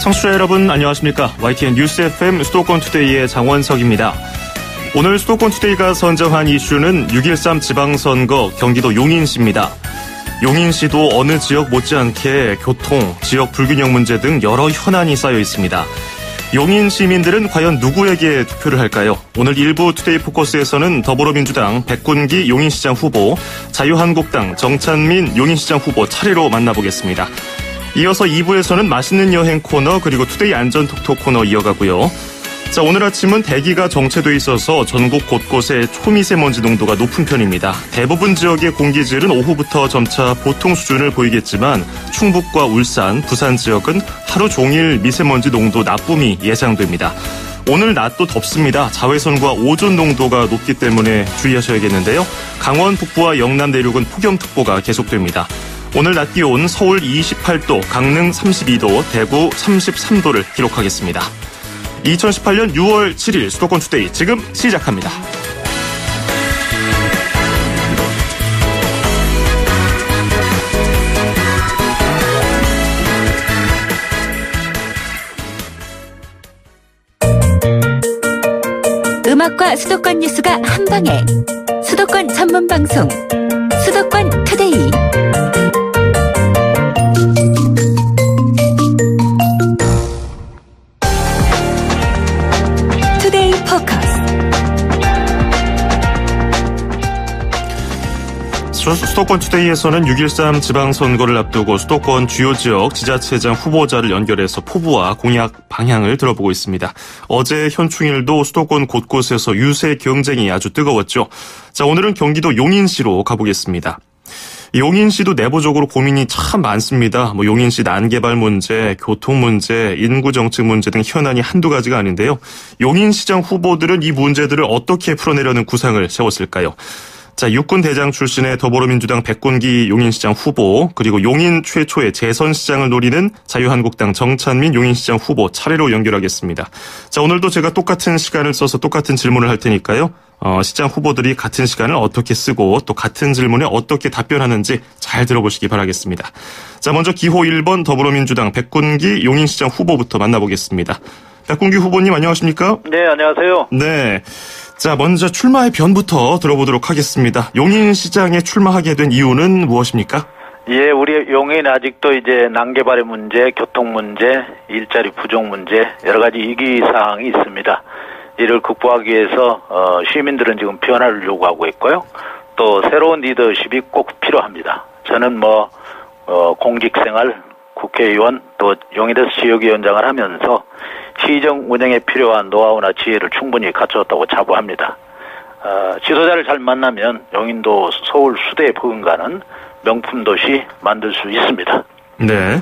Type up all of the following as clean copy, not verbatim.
청취자 여러분 안녕하십니까. YTN 뉴스 FM 수도권 투데이의 장원석입니다. 오늘 수도권 투데이가 선정한 이슈는 6.13 지방선거 경기도 용인시입니다. 용인시도 어느 지역 못지않게 교통, 지역 불균형 문제 등 여러 현안이 쌓여 있습니다. 용인 시민들은 과연 누구에게 투표를 할까요? 오늘 일부 투데이 포커스에서는 더불어민주당 백군기 용인시장 후보, 자유한국당 정찬민 용인시장 후보 차례로 만나보겠습니다. 이어서 2부에서는 맛있는 여행 코너 그리고 투데이 안전톡톡 코너 이어가고요. 자, 오늘 아침은 대기가 정체돼 있어서 전국 곳곳에 초미세먼지 농도가 높은 편입니다. 대부분 지역의 공기질은 오후부터 점차 보통 수준을 보이겠지만 충북과 울산, 부산 지역은 하루 종일 미세먼지 농도 나쁨이 예상됩니다. 오늘 낮도 덥습니다. 자외선과 오존 농도가 높기 때문에 주의하셔야겠는데요. 강원 북부와 영남 내륙은 폭염특보가 계속됩니다. 오늘 낮 기온 서울 28도, 강릉 32도, 대구 33도를 기록하겠습니다. 2018년 6월 7일 수도권 투데이 지금 시작합니다. 음악과 수도권 뉴스가 한방에 수도권 전문 방송 수도권 투데이. 투데이 포커스. 수도권 투데이에서는 6.13 지방선거를 앞두고 수도권 주요 지역 지자체장 후보자를 연결해서 포부와 공약 방향을 들어보고 있습니다. 어제 현충일도 수도권 곳곳에서 유세 경쟁이 아주 뜨거웠죠. 자, 오늘은 경기도 용인시로 가보겠습니다. 용인시도 내부적으로 고민이 참 많습니다. 용인시 난개발 문제, 교통 문제, 인구 정책 문제 등 현안이 한두 가지가 아닌데요. 용인시장 후보들은 이 문제들을 어떻게 풀어내려는 구상을 세웠을까요? 자, 육군 대장 출신의 더불어민주당 백군기 용인시장 후보, 그리고 용인 최초의 재선시장을 노리는 자유한국당 정찬민 용인시장 후보 차례로 연결하겠습니다. 자, 오늘도 제가 똑같은 시간을 써서 똑같은 질문을 할 테니까요. 시장 후보들이 같은 시간을 어떻게 쓰고 또 같은 질문에 어떻게 답변하는지 잘 들어보시기 바라겠습니다. 자, 먼저 기호 1번 더불어민주당 백군기 용인시장 후보부터 만나보겠습니다. 백군기 후보님 안녕하십니까? 네, 안녕하세요. 네. 자, 먼저 출마의 변부터 들어보도록 하겠습니다. 용인시장에 출마하게 된 이유는 무엇입니까? 예, 우리 용인 아직도 이제 난개발의 문제, 교통 문제, 일자리 부족 문제, 여러 가지 위기사항이 있습니다. 이를 극복하기 위해서 시민들은 지금 변화를 요구하고 있고요. 또 새로운 리더십이 꼭 필요합니다. 저는 공직생활, 국회의원, 또 용인에서 지역위원장을 하면서 시정 운영에 필요한 노하우나 지혜를 충분히 갖추었다고 자부합니다. 지도자를 잘 만나면 용인도 서울 수도에 버금가는 명품 도시 만들 수 있습니다. 네.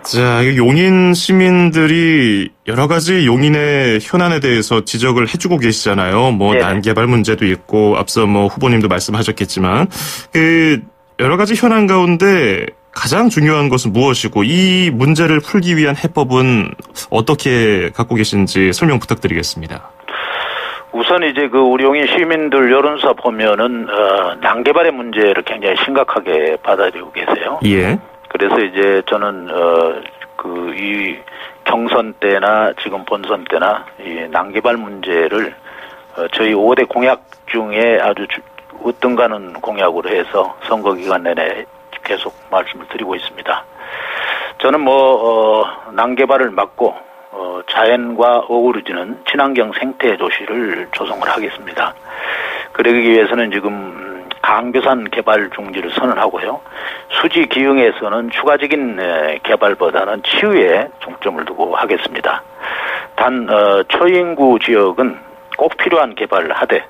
자, 용인 시민들이 여러 가지 용인의 현안에 대해서 지적을 해주고 계시잖아요. 네. 난개발 문제도 있고 앞서 후보님도 말씀하셨겠지만 여러 가지 현안 가운데 가장 중요한 것은 무엇이고 이 문제를 풀기 위한 해법은 어떻게 갖고 계신지 설명 부탁드리겠습니다. 우선 이제 우리 용인 시민들 여론조사 보면은 난개발의 문제를 굉장히 심각하게 받아들이고 계세요. 예. 그래서 이제 저는 이 경선 때나 지금 본선 때나 이 난개발 문제를 저희 5대 공약 중에 아주 으뜸가는 공약으로 해서 선거 기간 내내 계속 말씀을 드리고 있습니다. 저는 난개발을 막고 자연과 어우러지는 친환경 생태 도시를 조성을 하겠습니다. 그러기 위해서는 지금 강교산 개발 중지를 선언하고요. 수지 기흥에서는 추가적인 개발보다는 치유에 중점을 두고 하겠습니다. 단 초인구 지역은 꼭 필요한 개발을 하되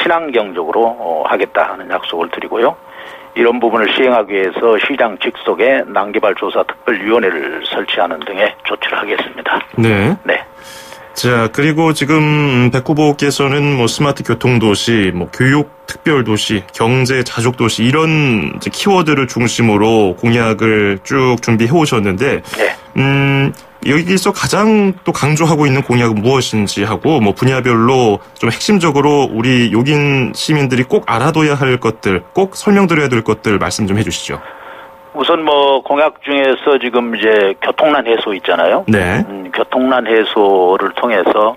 친환경적으로 하겠다 하는 약속을 드리고요. 이런 부분을 시행하기 위해서 시장 직속에 난개발 조사 특별위원회를 설치하는 등의 조치를 하겠습니다. 네. 네. 자, 그리고 지금 백 후보께서는 스마트 교통도시, 교육 특별도시, 경제 자족도시 이런 키워드를 중심으로 공약을 쭉 준비해 오셨는데, 네. 여기서 가장 또 강조하고 있는 공약은 무엇인지 하고 분야별로 좀 핵심적으로 우리 용인 시민들이 꼭 알아둬야 할 것들, 꼭 설명드려야 될 것들 말씀 좀 해주시죠. 우선 뭐 공약 중에서 지금 이제 교통난 해소 있잖아요. 네. 교통난 해소를 통해서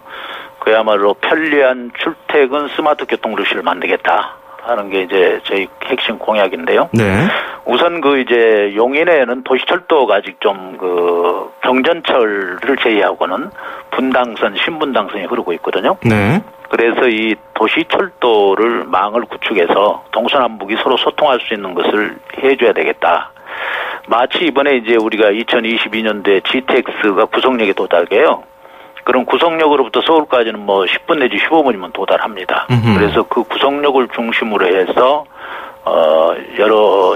그야말로 편리한 출퇴근 스마트 교통도시를 만들겠다 하는 게 이제 저희 핵심 공약인데요. 네. 우선 그 이제 용인에는 도시철도가 아직 좀 그 경전철을 제외하고는 분당선, 신분당선이 흐르고 있거든요. 네. 그래서 이 도시철도를 망을 구축해서 동서남북이 서로 소통할 수 있는 것을 해줘야 되겠다. 마치 이번에 이제 우리가 2022년도에 GTX가 구성역에 도달해요. 그럼 구성역으로부터 서울까지는 뭐 10분 내지 15분이면 도달합니다. 그래서 그 구성역을 중심으로 해서 여러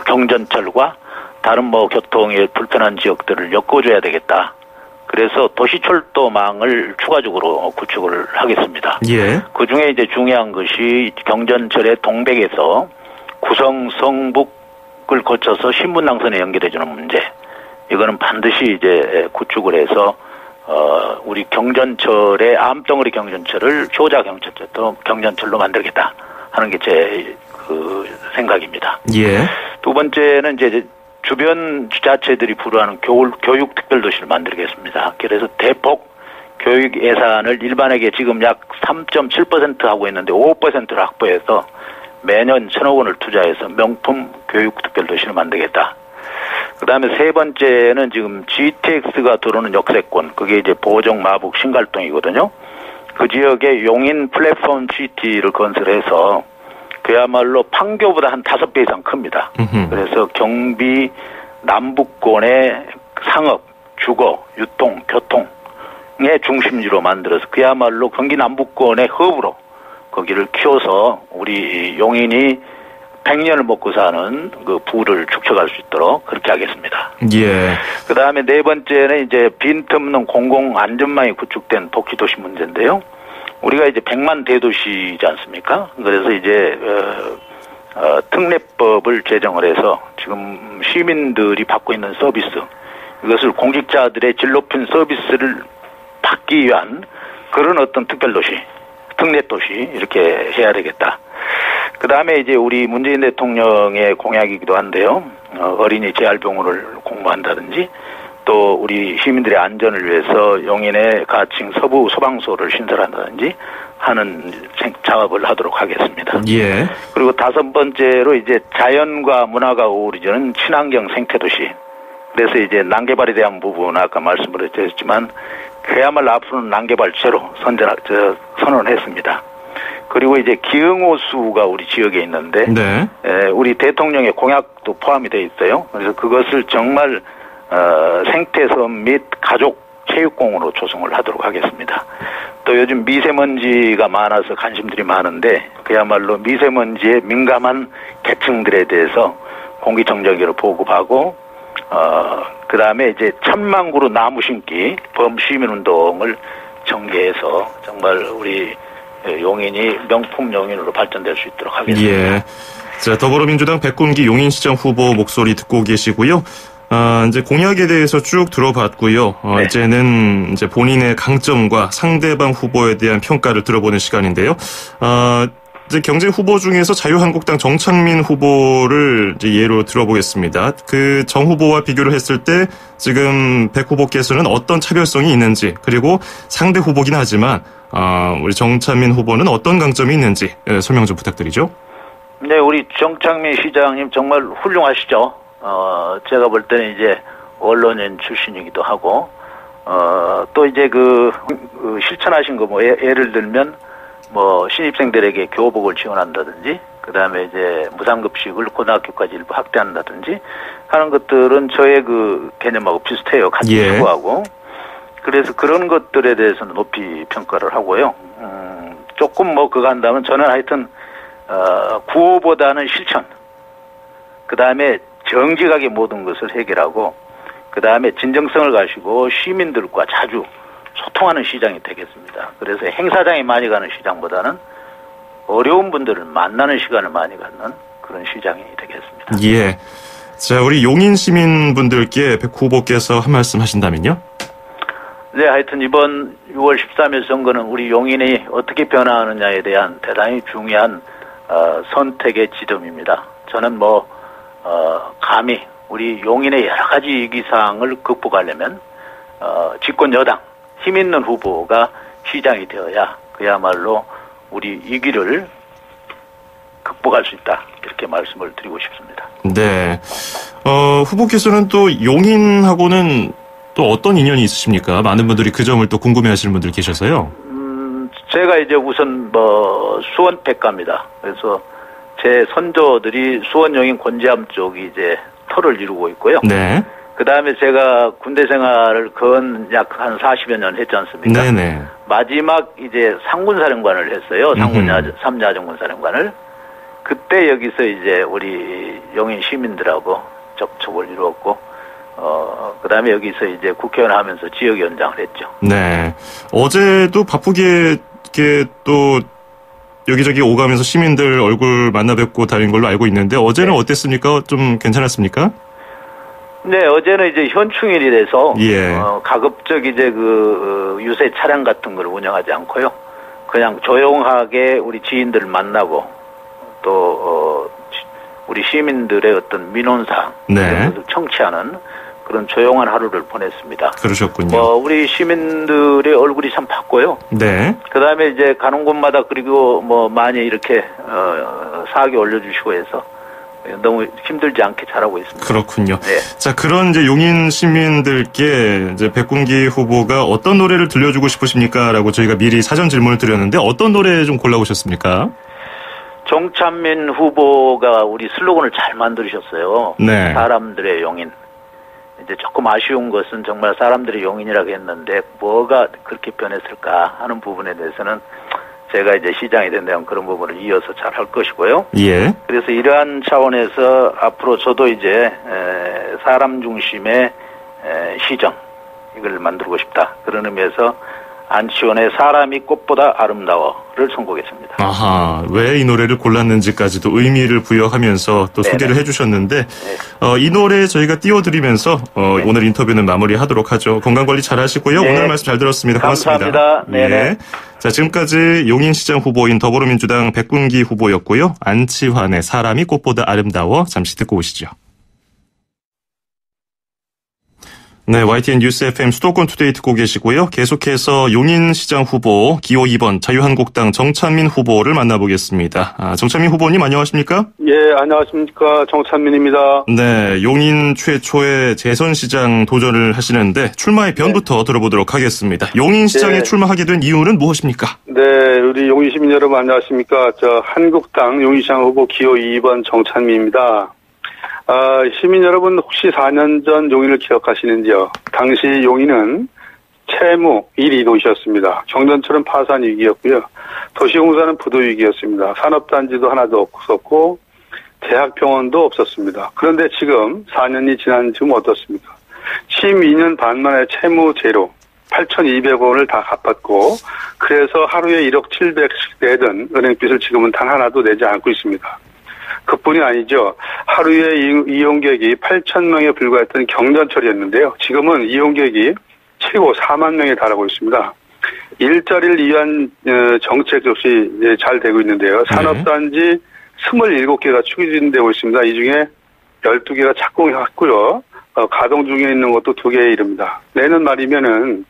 경전철과 다른 뭐 교통에 불편한 지역들을 엮어줘야 되겠다. 그래서 도시철도망을 추가적으로 구축을 하겠습니다. 예. 그 중에 이제 중요한 것이 경전철의 동백에서 구성 성북을 거쳐서 신분당선에 연결해주는 문제. 이거는 반드시 이제 구축을 해서 우리 경전철의 암덩어리 경전철을 효자 경전철로 만들겠다 하는 게 제 그 생각입니다. 예. 두 번째는 이제 주변 지자체들이 부르하는 교육 특별도시를 만들겠습니다. 그래서 대폭 교육 예산을 일반에게 지금 약 3.7% 하고 있는데 5%를 확보해서 매년 1,000억 원을 투자해서 명품 교육 특별도시를 만들겠다. 그 다음에 세 번째는 지금 GTX가 들어오는 역세권, 그게 이제 보정, 마북, 신갈동이거든요. 그 지역에 용인 플랫폼 GT를 건설해서 그야말로 판교보다 한 5배 이상 큽니다. 그래서 경비 남북권의 상업, 주거, 유통, 교통의 중심지로 만들어서 그야말로 경기 남북권의 허브로 거기를 키워서 우리 용인이 100년을 먹고 사는 그 부를 축적할 수 있도록 그렇게 하겠습니다. 예. 그 다음에 네 번째는 이제 빈틈없는 공공 안전망이 구축된 도시 문제인데요. 우리가 이제 100만 대도시이지 않습니까? 그래서 이제 특례법을 제정을 해서 지금 시민들이 받고 있는 서비스, 이것을 공직자들의 질 높은 서비스를 받기 위한 그런 어떤 특별도시, 특례도시 이렇게 해야 되겠다. 그 다음에 이제 우리 문재인 대통령의 공약이기도 한데요. 어린이 재활병원을 공모한다든지 또 우리 시민들의 안전을 위해서 용인의 가칭 서부 소방서를 신설한다든지 하는 작업을 하도록 하겠습니다. 예. 그리고 다섯 번째로 이제 자연과 문화가 어우러지는 친환경 생태도시. 그래서 이제 난개발에 대한 부분 아까 말씀을 드렸지만 그야말로 앞으로는 난개발 제로 선언했습니다. 그리고 이제 기흥호수가 우리 지역에 있는데 네. 우리 대통령의 공약도 포함이 되어 있어요. 그래서 그것을 정말 생태섬 및 가족 체육공원으로 조성을 하도록 하겠습니다. 또 요즘 미세먼지가 많아서 관심들이 많은데 그야말로 미세먼지에 민감한 계층들에 대해서 공기청정기를 보급하고 그 다음에 이제 1,000만 그루 나무 심기 범시민운동을 전개해서 정말 우리 용인이 명품 용인으로 발전될 수 있도록 하겠습니다. 예. 자, 더불어민주당 백군기 용인시장 후보 목소리 듣고 계시고요. 이제 공약에 대해서 쭉 들어봤고요. 네. 이제는 이제 본인의 강점과 상대방 후보에 대한 평가를 들어보는 시간인데요. 이제 경제 후보 중에서 자유한국당 정창민 후보를 이제 예로 들어보겠습니다. 그 정 후보와 비교를 했을 때 지금 백 후보께서는 어떤 차별성이 있는지, 그리고 상대 후보긴 하지만 우리 정창민 후보는 어떤 강점이 있는지 설명 좀 부탁드리죠. 네, 우리 정창민 시장님 정말 훌륭하시죠. 제가 볼 때는 이제 언론인 출신이기도 하고, 또 이제 실천하신 거 뭐 예를 들면 뭐 신입생들에게 교복을 지원한다든지, 그 다음에 이제 무상급식을 고등학교까지 일부 확대한다든지 하는 것들은 저의 그 개념하고 비슷해요. 같이 추구하고. 그래서 그런 것들에 대해서는 높이 평가를 하고요. 조금 뭐 그거 한다면 저는 하여튼, 구호보다는 실천. 그 다음에 정직하게 모든 것을 해결하고, 그 다음에 진정성을 가지고 시민들과 자주 소통하는 시장이 되겠습니다. 그래서 행사장에 많이 가는 시장보다는 어려운 분들을 만나는 시간을 많이 갖는 그런 시장이 되겠습니다. 예. 자, 우리 용인 시민분들께 백 후보께서 한 말씀 하신다면요? 네, 하여튼 이번 6월 13일 선거는 우리 용인이 어떻게 변화하느냐에 대한 대단히 중요한 선택의 지점입니다. 저는 감히 우리 용인의 여러 가지 위기상을 극복하려면 집권 여당 힘 있는 후보가 시장이 되어야 그야말로 우리 위기를 극복할 수 있다. 이렇게 말씀을 드리고 싶습니다. 네. 후보께서는 또 용인하고는 또 어떤 인연이 있으십니까? 많은 분들이 그 점을 또 궁금해하시는 분들 계셔서요. 제가 이제 우선 수원 백가입니다. 그래서 제 선조들이 수원 용인 곤지암 쪽이 이제 터를 이루고 있고요. 네. 그 다음에 제가 군대 생활을 약 한 40여 년 했지 않습니까? 네네. 마지막 이제 상군사령관을 했어요. 삼야정군사령관을. 그때 여기서 이제 우리 용인 시민들하고 접촉을 이루었고, 그 다음에 여기서 이제 국회의원 하면서 지역위원장을 했죠. 네. 어제도 바쁘게 이렇게 또 여기저기 오가면서 시민들 얼굴 만나 뵙고 다닌 걸로 알고 있는데 어제는 어땠습니까? 좀 괜찮았습니까? 네, 어제는 이제 현충일이라서 예. 가급적 이제 유세 차량 같은 걸 운영하지 않고요. 그냥 조용하게 우리 지인들 만나고 또 우리 시민들의 어떤 민원사항 네. 청취하는 그런 조용한 하루를 보냈습니다. 그러셨군요. 우리 시민들의 얼굴이 참 밝고요. 네. 그 다음에 이제 가는 곳마다 그리고 많이 이렇게 사기 올려주시고 해서 너무 힘들지 않게 잘하고 있습니다. 그렇군요. 네. 자, 그런 이제 용인 시민들께 이제 백군기 후보가 어떤 노래를 들려주고 싶으십니까? 라고 저희가 미리 사전 질문을 드렸는데 어떤 노래 좀 골라오셨습니까? 정찬민 후보가 우리 슬로건을 잘 만드셨어요. 네. 사람들의 용인. 이제 조금 아쉬운 것은 정말 사람들의 용인이라고 했는데 뭐가 그렇게 변했을까 하는 부분에 대해서는 제가 이제 시장이 된다면 그런 부분을 이어서 잘 할 것이고요. 예. 그래서 이러한 차원에서 앞으로 저도 이제 사람 중심의 시정 이걸 만들고 싶다. 그런 의미에서 안치원의 사람이 꽃보다 아름다워를 선곡했습니다. 아하, 왜 이 노래를 골랐는지까지도 의미를 부여하면서 또 네네. 소개를 해주셨는데 네. 이 노래 저희가 띄워드리면서 네. 오늘 인터뷰는 마무리하도록 하죠. 건강관리 잘 하시고요. 네. 오늘 말씀 잘 들었습니다. 고맙습니다. 감사합니다. 네네. 예. 자, 지금까지 용인시장 후보인 더불어민주당 백군기 후보였고요. 안치환의 사람이 꽃보다 아름다워 잠시 듣고 오시죠. 네, YTN 뉴스 FM 수도권 투데이 듣고 계시고요. 계속해서 용인시장 후보 기호 2번 자유한국당 정찬민 후보를 만나보겠습니다. 정찬민 후보님 안녕하십니까? 예, 안녕하십니까. 정찬민입니다. 네, 용인 최초의 재선시장 도전을 하시는데 출마의 변부터 들어보도록 하겠습니다. 용인시장에 네. 출마하게 된 이유는 무엇입니까? 네, 우리 용인 시민 여러분 안녕하십니까. 한국당 용인시장 후보 기호 2번 정찬민입니다. 시민 여러분 혹시 4년 전 용인을 기억하시는지요? 당시 용인은 채무 1위 도시였습니다. 경전철은 파산 위기였고요. 도시공사는 부도 위기였습니다. 산업단지도 하나도 없었고 대학병원도 없었습니다. 그런데 지금 4년이 지난 지금 어떻습니까? 12년 반 만에 채무 제로 8,200원을 다 갚았고 그래서 하루에 1억 700씩 내던 은행빚을 지금은 단 하나도 내지 않고 있습니다. 그뿐이 아니죠. 하루에 이용객이 8,000명에 불과했던 경전철이었는데요. 지금은 이용객이 최고 4만 명에 달하고 있습니다. 일자리를 위한 정책 역시 잘 되고 있는데요. 산업단지 27개가 추진되고 있습니다. 이 중에 12개가 착공했고요. 가동 중에 있는 것도 2개에 이릅니다. 내년 말이면은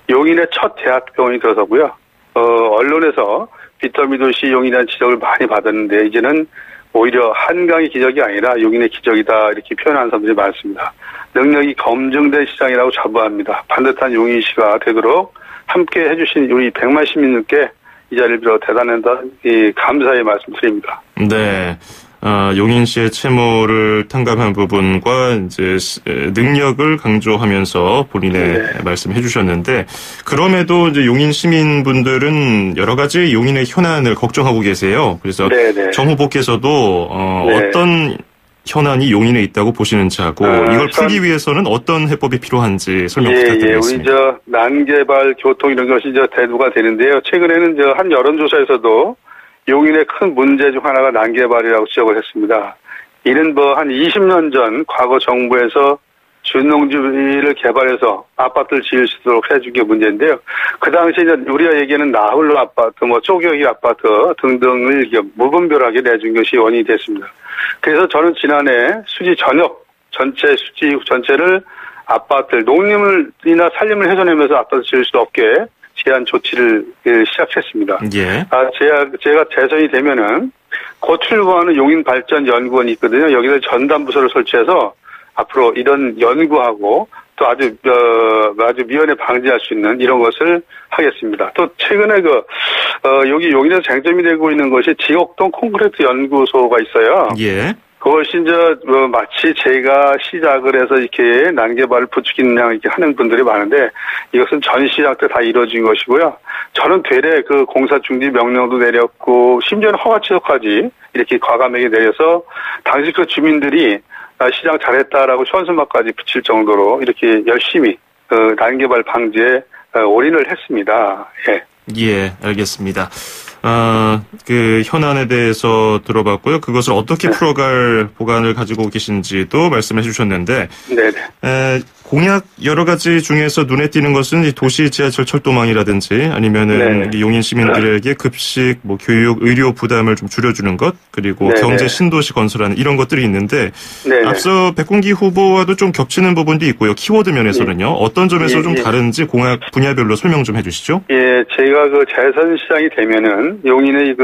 용인의 첫 대학병원이 들어서고요. 언론에서 빚더미 도시 용인이라는 지적을 많이 받았는데 이제는 오히려 한강의 기적이 아니라 용인의 기적이다 이렇게 표현하는 사람들이 많습니다. 능력이 검증된 시장이라고 자부합니다. 반듯한 용인시가 되도록 함께 해주신 우리 100만 시민들께 이 자리를 빌어 대단한 감사의 말씀드립니다. 네. 용인시의 채무를 탕감한 부분과 이제 능력을 강조하면서 본인의 말씀해 주셨는데 그럼에도 이제 용인 시민분들은 여러 가지 용인의 현안을 걱정하고 계세요. 그래서 정 후보께서도 어떤 현안이 용인에 있다고 보시는지 하고 이걸 풀기 위해서는 어떤 해법이 필요한지 설명 부탁드리겠습니다. 우리 난개발, 교통 이런 것이 대두가 되는데요. 최근에는 한 여론조사에서도 용인의 큰 문제 중 하나가 난개발이라고 지적을 했습니다. 이는 한 20년 전 과거 정부에서 준농지를 개발해서 아파트를 지을 수 있도록 해준 게 문제인데요. 그 당시에 우리가 얘기하는 나홀로 아파트, 쪼개기 아파트 등등을 무분별하게 내준 것이 원인이 됐습니다. 그래서 저는 지난해 수지 수지 전체를 아파트를 농림이나 산림을 훼손하면서 아파트 지을 수 없게 제한 조치를 시작했습니다. 예. 제가 재선이 되면은 곧 출범하는 용인발전연구원이 있거든요. 여기서 전담부서를 설치해서 앞으로 이런 연구하고 또 아주 미연에 방지할 수 있는 이런 것을 하겠습니다. 또 최근에 여기 용인에서 쟁점이 되고 있는 것이 지옥동 콘크리트 연구소가 있어요. 예. 그것이 마치 제가 시작을 해서 이렇게 난개발을 부추기는 양 이렇게 하는 분들이 많은데 이것은 전 시작 때 다 이루어진 것이고요. 저는 되레 그 공사 중지 명령도 내렸고 심지어는 허가 취소까지 이렇게 과감하게 내려서 당시 그 주민들이 시장 잘했다라고 현수막까지 붙일 정도로 이렇게 열심히 난개발 방지에 올인을 했습니다. 예. 예, 알겠습니다. 그 현안에 대해서 들어봤고요. 그것을 어떻게 풀어갈 보관을 가지고 계신지도 말씀해 주셨는데, 네네. 공약 여러 가지 중에서 눈에 띄는 것은 이 도시 지하철 철도망이라든지 아니면은 용인 시민들에게 급식, 교육, 의료 부담을 좀 줄여주는 것, 그리고 네네. 경제 신도시 건설하는 이런 것들이 있는데, 네네. 앞서 백군기 후보와도 좀 겹치는 부분도 있고요. 키워드 면에서는요. 어떤 점에서 좀 다른지 공약 분야별로 설명 좀 해주시죠. 예, 제가 재선 시장이 되면은 용인의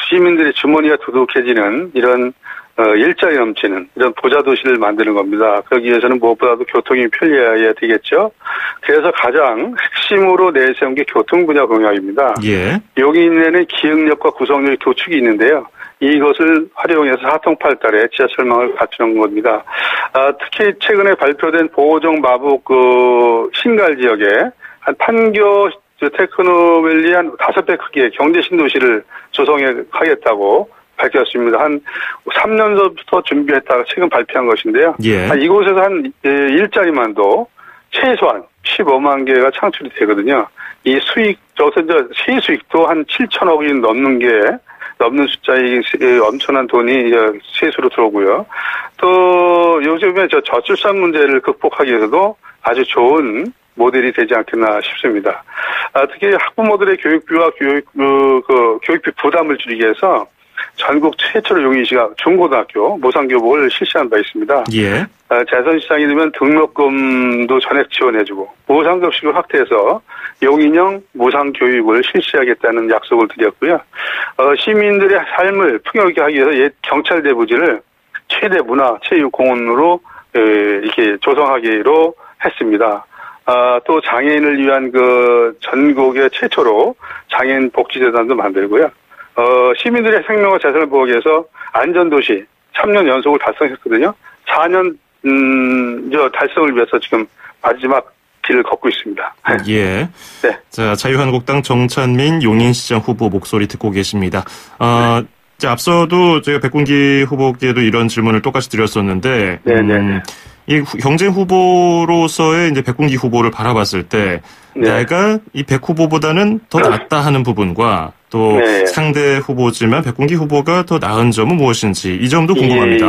시민들의 주머니가 두둑해지는 이런 일자리 넘치는 이런 부자 도시를 만드는 겁니다. 그러기 위해서는 무엇보다도 교통이 편리해야 되겠죠. 그래서 가장 핵심으로 내세운 게 교통 분야 공약입니다. 예. 용인에는 기흥역과 구성역의 두 축이 있는데요. 이것을 활용해서 사통팔달에 지하철망을 갖추는 겁니다. 특히 최근에 발표된 보호정 마북 신갈 지역에 한 판교 테크노밸리 한 5배 크기의 경제 신도시를 조성하겠다고 밝혔습니다. 한 3년 전부터 준비했다가 최근 발표한 것인데요. 예. 이곳에서 한 일자리만도 최소한 15만 개가 창출이 되거든요. 이 시수익도 한 7천억이 넘는 숫자의 엄청난 돈이 세수로 들어오고요. 또 요즘에 저출산 문제를 극복하기 위해서도 아주 좋은 모델이 되지 않겠나 싶습니다. 특히 학부모들의 교육비와 교육비 부담을 줄이기 위해서 전국 최초로 용인시가 중고등학교 무상교복을 실시한 바 있습니다. 예. 재선 시장이 되면 등록금도 전액 지원해주고 무상급식을 확대해서 용인형 무상교육을 실시하겠다는 약속을 드렸고요. 시민들의 삶을 풍요롭게 하기 위해서 옛 경찰대 부지를 최대 문화 체육공원으로 이렇게 조성하기로 했습니다. 또 장애인을 위한 전국의 최초로 장애인 복지재단도 만들고요. 시민들의 생명과 재산을 보호하기 위해서 안전도시 3년 연속을 달성했거든요. 4년 달성을 위해서 지금 마지막 길을 걷고 있습니다. 예. 네. 자, 자유한국당 정찬민 용인시장 후보 목소리 듣고 계십니다. 앞서도 제가 백군기 후보께도 이런 질문을 똑같이 드렸었는데, 이 경쟁 후보로서의 이제 백군기 후보를 바라봤을 때, 내가 이 백 후보보다는 더 낫다 하는 부분과 또 상대 후보지만 백군기 후보가 더 나은 점은 무엇인지 이 점도 궁금합니다.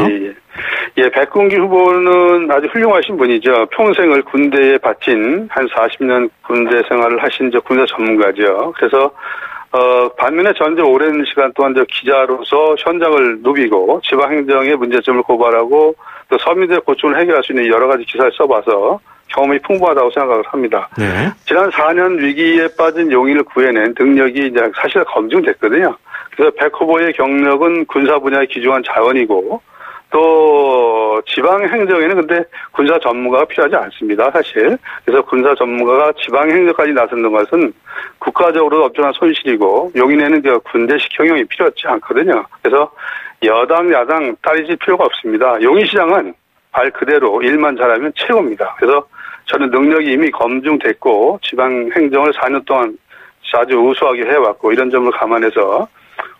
예, 백군기 후보는 아주 훌륭하신 분이죠. 평생을 군대에 바친 한 40년 군대 생활을 하신 군사 전문가죠. 그래서 반면에 전제 오랜 시간 동안 기자로서 현장을 누비고 지방행정의 문제점을 고발하고 또 서민들의 고충을 해결할 수 있는 여러 가지 기사를 써봐서 경험이 풍부하다고 생각을 합니다. 네. 지난 4년 위기에 빠진 용인을 구해낸 능력이 이제 사실 검증됐거든요. 그래서 백 후보의 경력은 군사 분야에 기중한 자원이고 또 지방행정에는 근데 군사 전문가가 필요하지 않습니다, 사실. 그래서 군사 전문가가 지방행정까지 나서는 것은 국가적으로도 엄청난 손실이고 용인에는 군대식 경영이 필요하지 않거든요. 그래서 여당, 야당 따지실 필요가 없습니다. 용인시장은 말 그대로 일만 잘하면 최고입니다. 그래서 저는 능력이 이미 검증됐고 지방행정을 4년 동안 아주 우수하게 해왔고 이런 점을 감안해서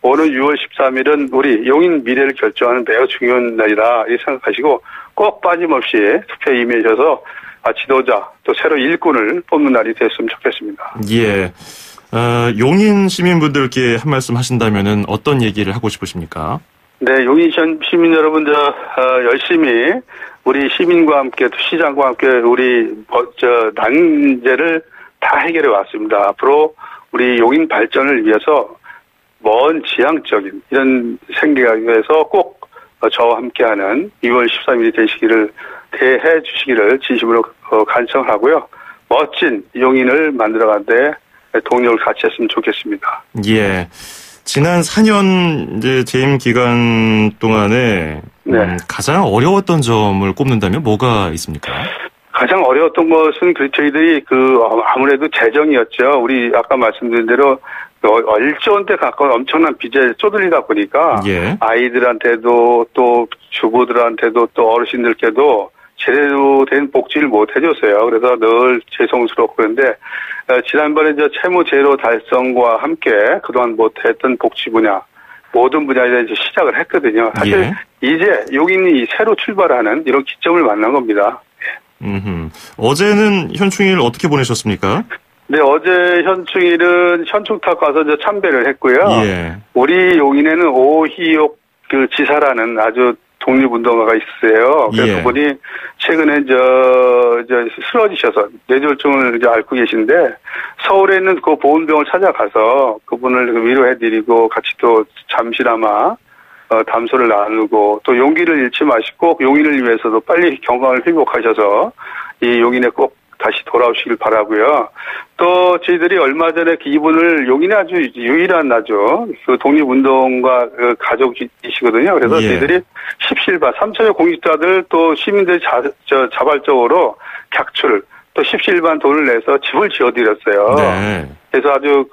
오늘 6월 13일은 우리 용인 미래를 결정하는 매우 중요한 날이다 이렇게 생각하시고 꼭 빠짐없이 투표에 임해주셔서 지도자 또 새로 일꾼을 뽑는 날이 됐으면 좋겠습니다. 예. 용인 시민분들께 한 말씀 하신다면은 어떤 얘기를 하고 싶으십니까? 네, 용인 시민 여러분, 열심히 우리 시민과 함께 또 시장과 함께 우리 난제를 다 해결해 왔습니다. 앞으로 우리 용인 발전을 위해서 먼 지향적인 이런 생각을 위해서 꼭 저와 함께하는 2월 13일이 되시기를 대해 주시기를 진심으로 간청하고요. 멋진 용인을 만들어가는데 동력을 같이 했으면 좋겠습니다. 예. 지난 4년 이제 재임 기간 동안에 네. 가장 어려웠던 점을 꼽는다면 뭐가 있습니까? 가장 어려웠던 것은 저희들이 아무래도 재정이었죠. 우리 아까 말씀드린 대로 얼조원대 가까운 엄청난 빚에 쪼들리다 보니까 예. 아이들한테도 또 주부들한테도 또 어르신들께도 제대로 된 복지를 못 해줬어요. 그래서 늘 죄송스럽고 그런데 지난번에 채무 제로 달성과 함께 그동안 못했던 복지 분야 모든 분야에 이제 시작을 했거든요. 사실 예. 이제 용인이 새로 출발하는 이런 기점을 만난 겁니다. 어제는 현충일 어떻게 보내셨습니까? 네, 어제 현충일은 현충탑 가서 참배를 했고요. 예. 우리 용인에는 오희옥 지사라는 아주 독립운동가가 있어요. 그래서 예. 그분이 최근에 쓰러지셔서 뇌졸중을 앓고 계신데 서울에 있는 그 보훈병을 찾아가서 그분을 위로해드리고 같이 또 잠시나마 담소를 나누고 또 용기를 잃지 마시고 용인을 위해서도 빨리 건강을 회복하셔서 이 용인에 꼭 다시 돌아오시길 바라고요. 또 저희들이 얼마 전에 이분을 용인에 아주 유일한 그 독립운동가 가족이시거든요. 그래서 예. 저희들이 십실반 3천여 공직자들 또 시민들이 자발적으로 객출 또 십실반 돈을 내서 집을 지어드렸어요. 네. 그래서 아주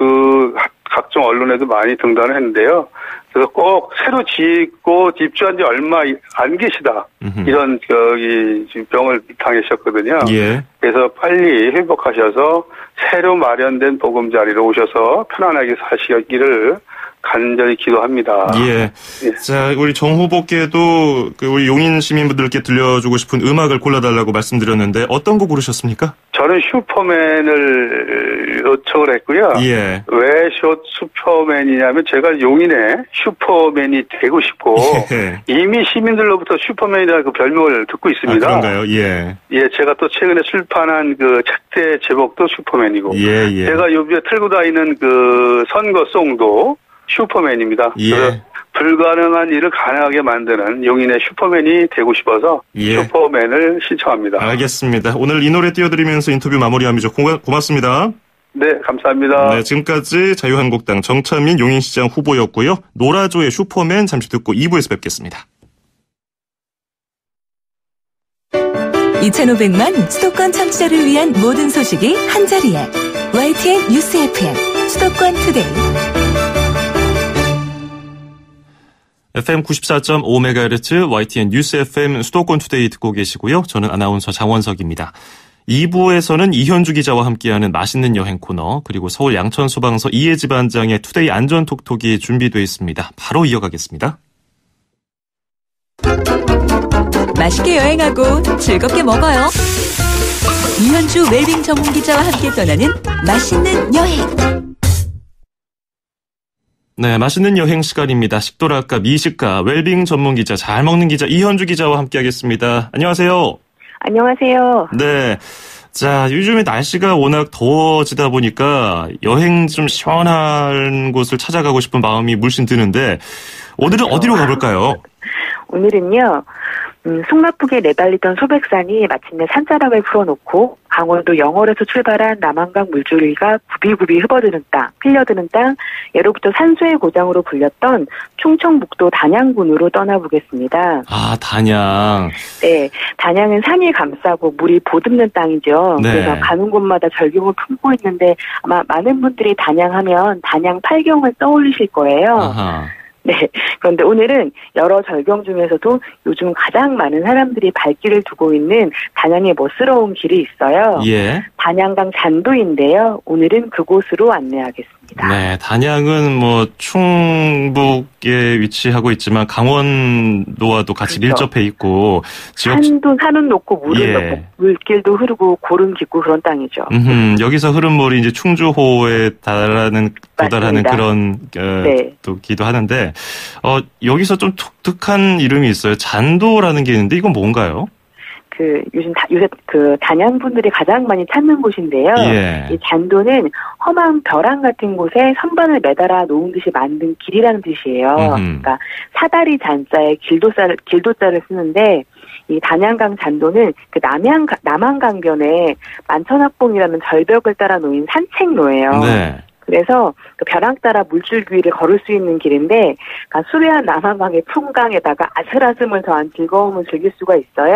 각종 언론에도 많이 등단을 했는데요. 그래서 꼭 새로 짓고 입주한 지 얼마 안 계시다. 이런 병을 당하셨거든요. 예. 그래서 빨리 회복하셔서 새로 마련된 보금자리로 오셔서 편안하게 사시기를 간절히 기도합니다. 예. 예. 자, 우리 정 후보께도 우리 용인 시민분들께 들려주고 싶은 음악을 골라달라고 말씀드렸는데 어떤 곡 고르셨습니까? 저는 슈퍼맨을 요청을 했고요. 예. 왜 슈퍼맨이냐면 제가 용인에 슈퍼맨이 되고 싶고 예. 이미 시민들로부터 슈퍼맨이라는 그 별명을 듣고 있습니다. 그런가요? 예. 예, 제가 또 최근에 출판한 책대 제목도 슈퍼맨이고 예, 예. 제가 요즘에 틀고 다니는 선거송도 슈퍼맨입니다. 예. 불가능한 일을 가능하게 만드는 용인의 슈퍼맨이 되고 싶어서 예. 슈퍼맨을 신청합니다. 알겠습니다. 오늘 이 노래 띄워드리면서 인터뷰 마무리합니다. 고맙습니다. 네, 감사합니다. 네, 지금까지 자유한국당 정찬민 용인시장 후보였고요. 노라조의 슈퍼맨 잠시 듣고 2부에서 뵙겠습니다. 2,500만 수도권 청취자를 위한 모든 소식이 한자리에 YTN 뉴스 FM 수도권 투데이 FM 94.5MHz YTN 뉴스 FM 수도권 투데이 듣고 계시고요. 저는 아나운서 장원석입니다. 2부에서는 이현주 기자와 함께하는 맛있는 여행 코너 그리고 서울 양천소방서 이혜지 반장의 투데이 안전톡톡이 준비되어 있습니다. 바로 이어가겠습니다. 맛있게 여행하고 즐겁게 먹어요. 이현주 웰빙 전문 기자와 함께 떠나는 맛있는 여행. 네, 맛있는 여행 시간입니다. 식도락과 미식가 웰빙 전문 기자 잘 먹는 기자 이현주 기자와 함께하겠습니다. 안녕하세요. 안녕하세요. 네. 자, 요즘에 날씨가 워낙 더워지다 보니까 여행 좀 시원한 곳을 찾아가고 싶은 마음이 물씬 드는데 오늘은 어디로 가볼까요? 오늘은요. 숨가쁘게 내달리던 소백산이 마침내 산자락을 풀어놓고 강원도 영월에서 출발한 남한강 물줄기가 굽이굽이 흘려드는 땅, 예로부터 산수의 고장으로 불렸던 충청북도 단양군으로 떠나보겠습니다. 아, 단양. 네, 단양은 산이 감싸고 물이 보듬는 땅이죠. 네. 그래서 가는 곳마다 절경을 품고 있는데 아마 많은 분들이 단양하면 단양 팔경을 떠올리실 거예요. 아하. 네. 그런데 오늘은 여러 절경 중에서도 요즘 가장 많은 사람들이 발길을 두고 있는 단양의 멋스러운 길이 있어요. 예. 단양강 잔도인데요. 오늘은 그곳으로 안내하겠습니다. 네, 단양은 충북에 위치하고 있지만 강원도와도 같이 그렇죠. 밀접해 있고 산은 높고 물은 높고 물길도 흐르고 고름 깊고 그런 땅이죠. 여기서 흐른 물이 이제 충주호에 도달하는 맞습니다. 그런 네. 또기도 하는데 여기서 좀 독특한 이름이 있어요. 잔도라는 게 있는데 이건 뭔가요? 요새 단양 분들이 가장 많이 찾는 곳인데요. 예. 이 잔도는 험한 벼랑 같은 곳에 선반을 매달아 놓은 듯이 만든 길이라는 뜻이에요. 그러니까 사다리 잔자에 길도자를 쓰는데 이 단양강 잔도는 그 남한강변에 만천학봉이라는 절벽을 따라 놓인 산책로예요. 네. 그래서 그 벼랑 따라 물줄기 위를 걸을 수 있는 길인데, 그러니까 수려한 남한강의 풍광에다가 아슬아슬을 더한 즐거움을 즐길 수가 있어요.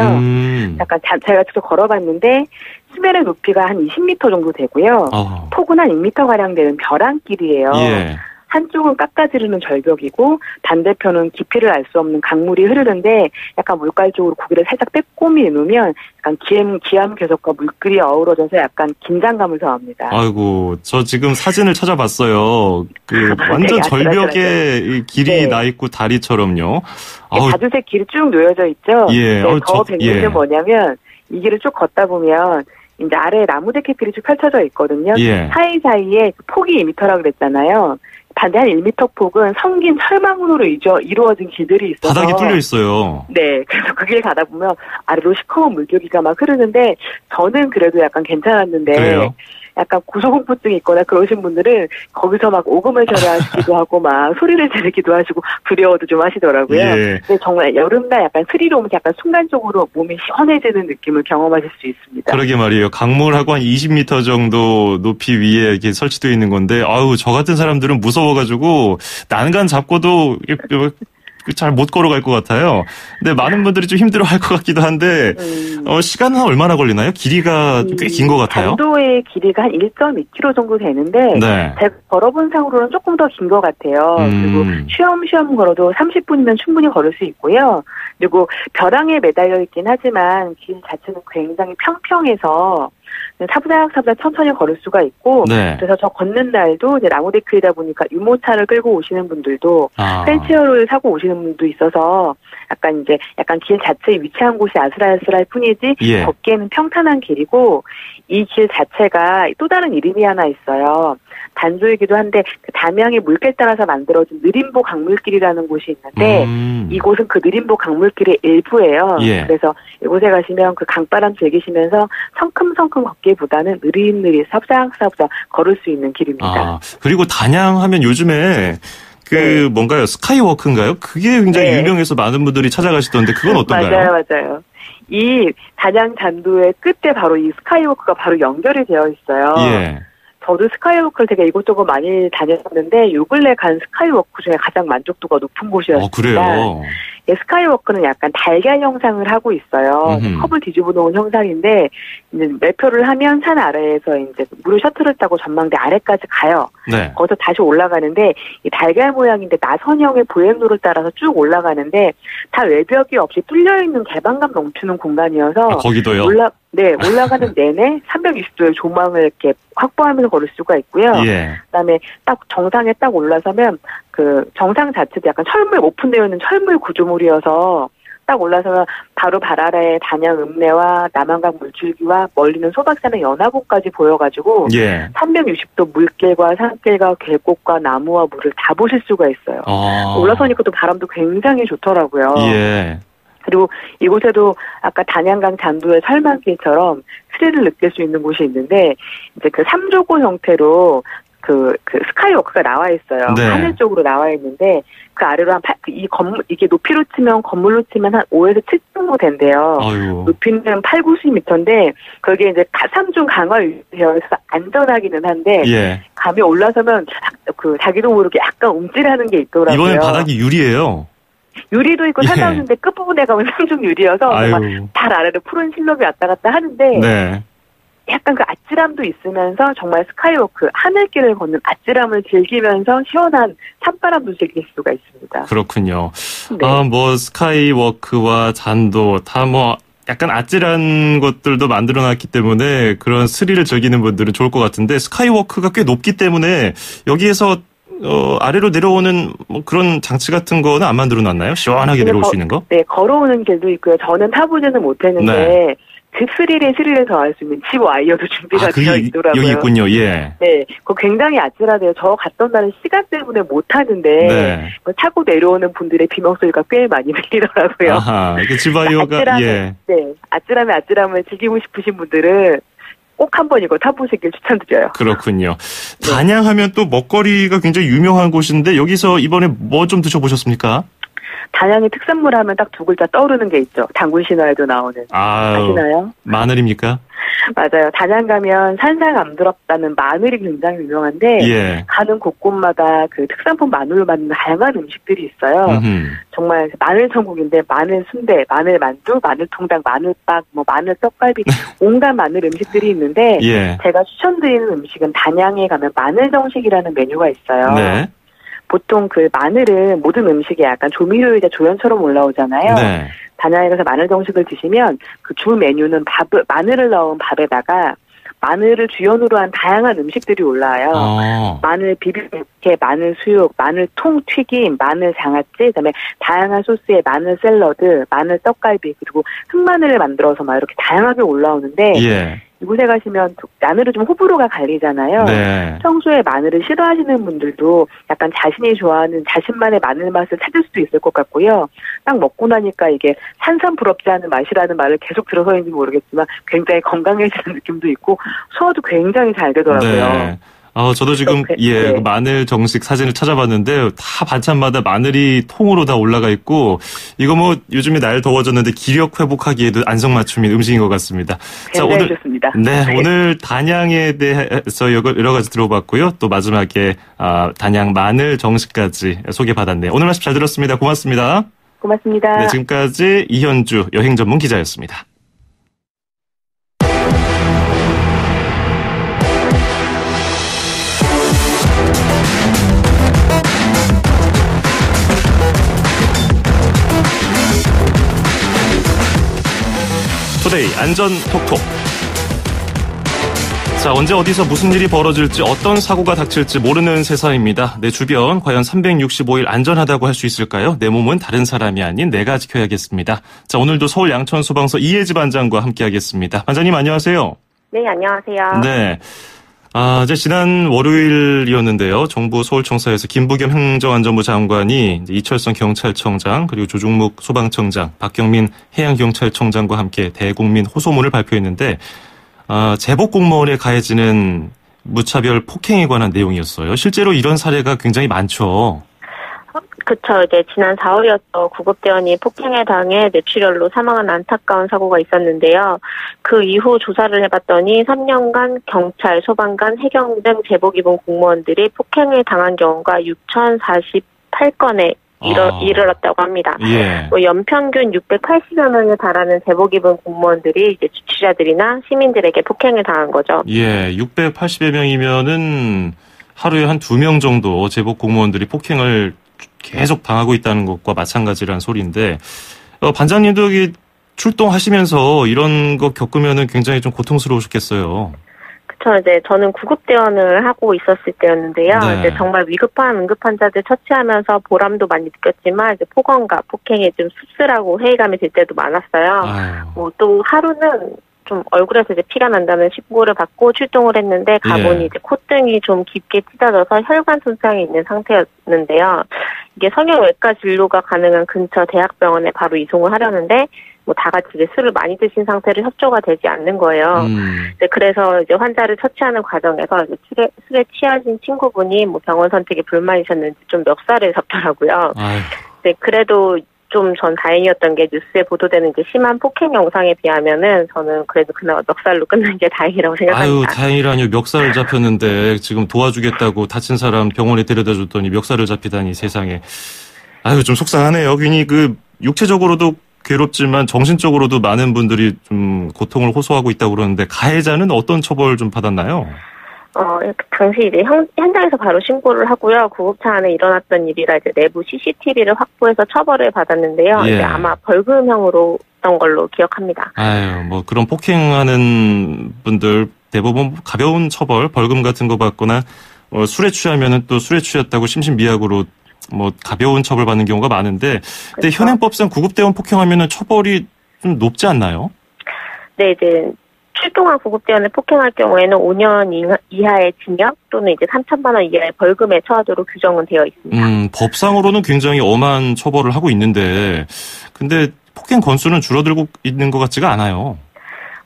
약간 제가 직접 걸어봤는데 수면의 높이가 한 20m 정도 되고요. 폭은 한 2m가량 되는 벼랑길이에요. 예. 한쪽은 깎아지르는 절벽이고 반대편은 깊이를 알 수 없는 강물이 흐르는데 약간 물깔 쪽으로 고개를 살짝 빼꼼히 놓으면 약간 기암 괴석과 물길이 어우러져서 약간 긴장감을 더합니다. 아이고, 저 지금 사진을 찾아봤어요. 완전 절벽에 길이 나 있고 다리처럼요. 자주색 길이 쭉 놓여져 있죠. 예. 더 백미는 뭐냐면 이 길을 쭉 걷다 보면 이제 아래에 나무데크길이 쭉 펼쳐져 있거든요. 예. 사이사이에 폭이 2m라고 그랬잖아요. 반대 한 1m 폭은 성긴 철망으로 이루어진 길들이 있어서 바닥이 뚫려 있어요. 네, 그래서 그 길 가다 보면 아래로 시커먼 물줄기가 막 흐르는데 저는 그래도 약간 괜찮았는데 그래요? 약간 고소공포증이 있거나 그러신 분들은 거기서 막 오금을 절하시기도 하고 막 소리를 지르기도 하시고 두려워도 좀 하시더라고요. 예. 근데 정말 여름날 약간 스릴 오면서 약간 순간적으로 몸이 시원해지는 느낌을 경험하실 수 있습니다. 그러게 말이에요. 강물하고 한 20m 정도 높이 위에 이렇게 설치되어 있는 건데, 저 같은 사람들은 무서워가지고 난간 잡고도 잘 못 걸어갈 것 같아요. 근데 많은 분들이 좀 힘들어할 것 같기도 한데 시간은 얼마나 걸리나요? 길이가 꽤 긴 것 같아요. 잔도의 길이가 한 1.2km 정도 되는데 네. 제가 걸어본 상으로는 조금 더 긴 것 같아요. 그리고 쉬엄쉬엄 걸어도 30분이면 충분히 걸을 수 있고요. 그리고 벼랑에 매달려 있긴 하지만 길 자체는 굉장히 평평해서 사부작사부작 천천히 걸을 수가 있고 네. 그래서 저 걷는 날도 이제 나무데크이다 보니까 유모차를 끌고 오시는 분들도 휠체어를 사고 오시는 분도 있어서 약간 길 자체에 위치한 곳이 아슬아슬할 뿐이지 예. 걷기에는 평탄한 길이고 이 길 자체가 또 다른 이름이 하나 있어요. 단조이기도 한데 그 담양의 물길 따라서 만들어진 느림보 강물길이라는 곳이 있는데 이곳은 그 느림보 강물길의 일부예요. 예. 그래서 이곳에 가시면 그 강바람 즐기시면서 성큼성큼 걷기보다는 느릿느릿 사부작사부작 걸을 수 있는 길입니다. 그리고 단양 하면 요즘에 뭔가요? 스카이워크인가요? 그게 굉장히 유명해서 많은 분들이 찾아가시던데 그건 어떤가요? 맞아요. 이 단양 잔도의 끝에 바로 이 스카이워크가 바로 연결이 되어 있어요. 예. 저도 스카이워크를 되게 이곳저곳 많이 다녔는데 요 근래 간 스카이워크 중에 가장 만족도가 높은 곳이었습니다. 그래요? 스카이워크는 약간 달걀 형상을 하고 있어요. 컵을 뒤집어 놓은 형상인데 이제 매표를 하면 산 아래에서 이제 무료 셔틀을 타고 전망대 아래까지 가요. 네. 거기서 다시 올라가는데 이 달걀 모양인데 나선형의 보행로를 따라서 쭉 올라가는데 다 외벽이 없이 뚫려 있는 개방감 넘치는 공간이어서 거기도요? 올라가는 내내 360도의 조망을 이렇게 확보하면서 걸을 수가 있고요. 예. 그다음에 딱 정상에 딱 올라서면 그 정상 자체도 약간 철물 오픈되어 있는 철물 구조물이어서 딱 올라서면 바로 발 아래에 단양 읍내와 남한강 물줄기와 멀리는 소박산의 연화봉까지 보여가지고 360도 물길과 산길과 계곡과 나무와 물을 다 보실 수가 있어요. 올라서니까 또 바람도 굉장히 좋더라고요. 예. 그리고 이곳에도 아까 단양강 잔도의 설망길처럼 스릴을 느낄 수 있는 곳이 있는데 이제 그 3조고 형태로 그 스카이워크가 나와 있어요. 네. 하늘 쪽으로 나와 있는데 그 아래로 이게 높이로 치면 건물로 치면 한 5에서 7 정도 된대요. 높이는 8, 90m인데 그게 이제 3중 강화되어 있어서 안전하기는 한데 감이 올라서면 그 자기도 모르게 약간 움찔하는 게 있더라고요. 이번엔 바닥이 유리예요. 유리도 있고 사다우는데 끝부분에 가면 삼중 유리여서 정말 발 아래로 푸른 실록이 왔다 갔다 하는데 약간 그 아찔함도 있으면서 정말 스카이워크 하늘길을 걷는 아찔함을 즐기면서 시원한 산바람도 즐길 수가 있습니다. 그렇군요. 스카이워크와 잔도 다 약간 아찔한 것들도 만들어놨기 때문에 그런 스릴을 즐기는 분들은 좋을 것 같은데 스카이워크가 꽤 높기 때문에 여기에서 아래로 내려오는 그런 장치 같은 거는 안 만들어놨나요? 시원하게 내려올 수 있는 거? 네, 걸어오는 길도 있고요. 저는 타보지는 못했는데 집 스릴에 더할 수 있는 집 와이어도 준비가 되어 있더라고요. 여기 있군요. 예. 네, 그거 굉장히 아찔하대요. 저 갔던 날은 시간 때문에 못 하는데 네. 타고 내려오는 분들의 비명소리가 꽤 많이 들리더라고요. 아하, 이게 집 와이어가 예. 네, 아찔함을 즐기고 싶으신 분들은 꼭 한번 이거 타보시길 추천드려요. 그렇군요. 네. 단양하면 또 먹거리가 굉장히 유명한 곳인데 여기서 이번에 뭐 좀 드셔보셨습니까? 단양의 특산물 하면 딱 두 글자 떠오르는 게 있죠. 단군 신화에도 나오는. 아시나요? 마늘입니까? 맞아요. 단양 가면 산상암드럽다는 마늘이 굉장히 유명한데 예. 가는 곳곳마다 그 특산품 마늘로 만든 다양한 음식들이 있어요. 정말 마늘 천국인데 마늘 순대, 마늘 만두, 마늘 통닭, 마늘빵, 뭐 마늘 떡갈비 온갖 마늘 음식들이 있는데 예. 제가 추천드리는 음식은 단양에 가면 마늘 정식이라는 메뉴가 있어요. 네. 보통 그 마늘은 모든 음식에 약간 조미료이자 조연처럼 올라오잖아요. 네. 단양에 가서 마늘 정식을 드시면 그 주 메뉴는 마늘을 넣은 밥에다가 마늘을 주연으로 한 다양한 음식들이 올라와요. 마늘 비빔육회, 마늘 수육, 마늘 통 튀김, 마늘 장아찌, 그다음에 다양한 소스에 마늘 샐러드, 마늘 떡갈비 그리고 흑마늘을 만들어서 막 이렇게 다양하게 올라오는데 예. 이곳에 가시면 마늘을 좀 호불호가 갈리잖아요. 네. 평소에 마늘을 싫어하시는 분들도 약간 자신이 좋아하는 자신만의 마늘 맛을 찾을 수도 있을 것 같고요. 딱 먹고 나니까 이게 산산부럽지 않은 맛이라는 말을 계속 들어서인지 모르겠지만 굉장히 건강해지는 느낌도 있고 소화도 굉장히 잘 되더라고요. 네. 저도 지금 예, 그 마늘 정식 사진을 찾아봤는데 다 반찬마다 마늘이 통으로 다 올라가 있고 이거 뭐 요즘에 날 더워졌는데 기력 회복하기에도 안성맞춤인 음식인 것 같습니다. 자, 오늘 좋습니다. 네, 오늘 단양에 대해서 여러 가지 들어봤고요. 또 마지막에 단양 마늘 정식까지 소개받았네요. 오늘 말씀 잘 들었습니다. 고맙습니다. 고맙습니다. 네, 지금까지 이현주 여행 전문 기자였습니다. 투데이 안전 톡톡. 자, 언제 어디서 무슨 일이 벌어질지 어떤 사고가 닥칠지 모르는 세상입니다. 내 주변 과연 365일 안전하다고 할 수 있을까요? 내 몸은 다른 사람이 아닌 내가 지켜야겠습니다. 자, 오늘도 서울 양천소방서 이혜지 반장과 함께하겠습니다. 반장님 안녕하세요. 네, 안녕하세요. 네. 이제 지난 월요일이었는데요. 정부 서울청사에서 김부겸 행정안전부 장관이 이철성 경찰청장 그리고 조중묵 소방청장, 박경민 해양경찰청장과 함께 대국민 호소문을 발표했는데 제복 공무원에 가해지는 무차별 폭행에 관한 내용이었어요. 실제로 이런 사례가 굉장히 많죠. 그쵸. 이제 지난 4월이었죠. 구급대원이 폭행에 당해 뇌출혈로 사망한 안타까운 사고가 있었는데요. 그 이후 조사를 해봤더니 3년간 경찰, 소방관, 해경 등 제복 입은 공무원들이 폭행을 당한 경우가 6,048건에 이르렀다고 합니다. 예. 연평균 680여 명에 달하는 제복 입은 공무원들이 이제 주치자들이나 시민들에게 폭행을 당한 거죠. 예, 680여 명이면은 하루에 한 2명 정도 제복 공무원들이 폭행을 계속 당하고 있다는 것과 마찬가지라는 소리인데, 반장님도 여기 출동하시면서 이런 거 겪으면은 굉장히 좀 고통스러우셨겠어요. 그쵸. 이제 저는 구급대원을 하고 있었을 때였는데요. 네. 이제 정말 위급한 응급환자들 처치하면서 보람도 많이 느꼈지만, 이제 폭언과 폭행이 좀 씁쓸하고 회의감이 들 때도 많았어요. 또 하루는 좀 얼굴에서 이제 피가 난다는 신고를 받고 출동을 했는데 가보니 이제 콧등이 좀 깊게 찢어져서 혈관 손상이 있는 상태였는데요. 이게 성형외과 진료가 가능한 근처 대학병원에 바로 이송을 하려는데 다 같이 이제 술을 많이 드신 상태로 협조가 되지 않는 거예요. 그래서 이제 환자를 처치하는 과정에서 이제 술에 취하신 친구분이 병원 선택에 불만이셨는지 좀 멱살을 잡더라고요. 네, 그래도 좀 전 다행이었던 게 뉴스에 보도되는 이제 심한 폭행 영상에 비하면은 저는 그래도 그나마 멱살로 끝난 게 다행이라고 생각합니다. 다행이라뇨. 멱살을 잡혔는데 지금 도와주겠다고 다친 사람 병원에 데려다 줬더니 멱살을 잡히다니 세상에. 좀 속상하네요. 괜히 육체적으로도 괴롭지만 정신적으로도 많은 분들이 좀 고통을 호소하고 있다고 그러는데 가해자는 어떤 처벌을 좀 받았나요? 당시 이제 현장에서 바로 신고를 하고요. 구급차 안에 일어났던 일이라 이제 내부 CCTV를 확보해서 처벌을 받았는데요. 예. 이제 아마 벌금형으로였던 걸로 기억합니다. 그런 폭행하는 분들 대부분 가벼운 처벌, 벌금 같은 거 받거나 술에 취하면은 또 술에 취했다고 심신미약으로 가벼운 처벌 받는 경우가 많은데, 근데 현행법상 구급대원 폭행하면은 처벌이 좀 높지 않나요? 네, 이제 출동한 구급대원을 폭행할 경우에는 5년 이하의 징역 또는 이제 3천만 원 이하의 벌금에 처하도록 규정은 되어 있습니다. 법상으로는 굉장히 엄한 처벌을 하고 있는데, 근데 폭행 건수는 줄어들고 있는 것 같지가 않아요.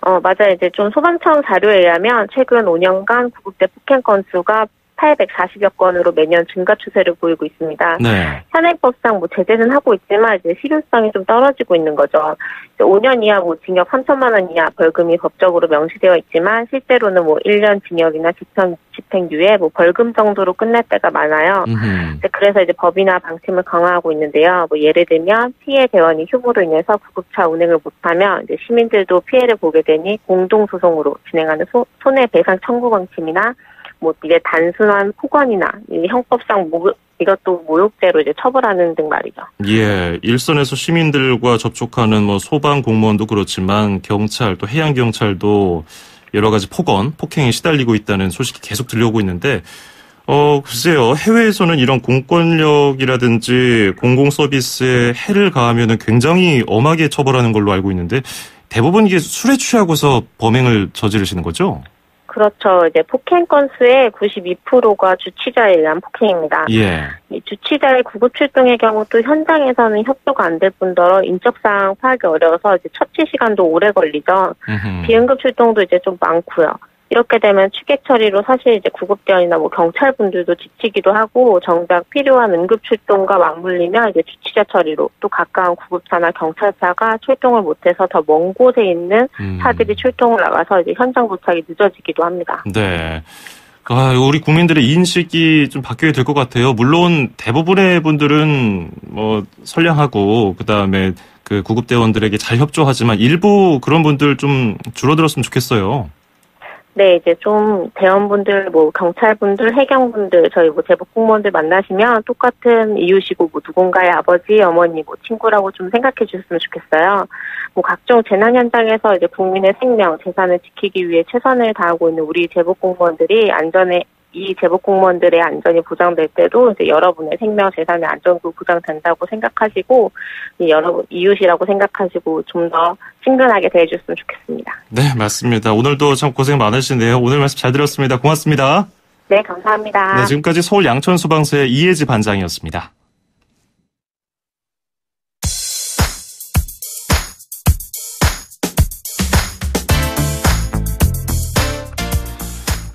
맞아요. 이제 좀 소방청 자료에 의하면 최근 5년간 구급대 폭행 건수가 840여 건으로 매년 증가 추세를 보이고 있습니다. 네. 현행법상 제재는 하고 있지만 이제 실효성이 좀 떨어지고 있는 거죠. 5년 이하 징역 3천만 원 이하 벌금이 법적으로 명시되어 있지만 실제로는 1년 징역이나 집행유예 벌금 정도로 끝날 때가 많아요. 그래서 이제 법이나 방침을 강화하고 있는데요. 예를 들면 피해 대원이 휴무로 인해서 구급차 운행을 못하면 이제 시민들도 피해를 보게 되니 공동소송으로 진행하는 손해배상 청구 방침이나 이게 단순한 폭언이나 형법상 이것도 모욕죄로 이제 처벌하는 등 말이죠. 예, 일선에서 시민들과 접촉하는 소방 공무원도 그렇지만 경찰 또 해양 경찰도 여러 가지 폭행에 시달리고 있다는 소식이 계속 들려오고 있는데, 글쎄요, 해외에서는 이런 공권력이라든지 공공 서비스에 해를 가하면은 굉장히 엄하게 처벌하는 걸로 알고 있는데 대부분 이게 술에 취하고서 범행을 저지르시는 거죠? 그렇죠. 이제 폭행 건수의 92%가 주치자에 의한 폭행입니다. 예. 이 주치자의 구급 출동의 경우 또 현장에서는 협조가 안 될 뿐더러 인적사항 파악이 어려워서 이제 처치 시간도 오래 걸리죠. 비응급 출동도 이제 좀 많고요. 이렇게 되면 추격 처리로 사실 이제 구급대원이나 경찰분들도 지치기도 하고 정작 필요한 응급 출동과 맞물리면 이제 주치자 처리로 또 가까운 구급차나 경찰차가 출동을 못해서 더 먼 곳에 있는 차들이 출동을 나가서 이제 현장 도착이 늦어지기도 합니다. 네. 우리 국민들의 인식이 좀 바뀌어야 될 것 같아요. 물론 대부분의 분들은 선량하고 그다음에 그 구급대원들에게 잘 협조하지만 일부 그런 분들 좀 줄어들었으면 좋겠어요. 네, 이제 좀 대원분들, 경찰분들, 해경분들, 저희 제복 공무원들 만나시면 똑같은 이유시고 누군가의 아버지, 어머니, 친구라고 좀 생각해 주셨으면 좋겠어요. 각종 재난 현장에서 이제 국민의 생명, 재산을 지키기 위해 최선을 다하고 있는 우리 제복 공무원들이 이 제복 공무원들의 안전이 보장될 때도 이제 여러분의 생명, 재산의 안전도 보장된다고 생각하시고 여러분 이웃이라고 생각하시고 좀 더 친근하게 대해줬으면 좋겠습니다. 네, 맞습니다. 오늘도 참 고생 많으시네요. 오늘 말씀 잘 들었습니다. 고맙습니다. 네, 감사합니다. 네, 지금까지 서울 양천소방서의 이혜지 반장이었습니다.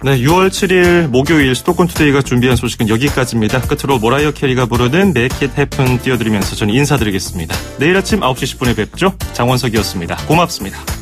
네, 6월 7일 목요일 수도권 투데이가 준비한 소식은 여기까지입니다. 끝으로 모라이어 캐리가 부르는 Make It Happen 띄워드리면서 저는 인사드리겠습니다. 내일 아침 9시 10분에 뵙죠. 장원석이었습니다. 고맙습니다.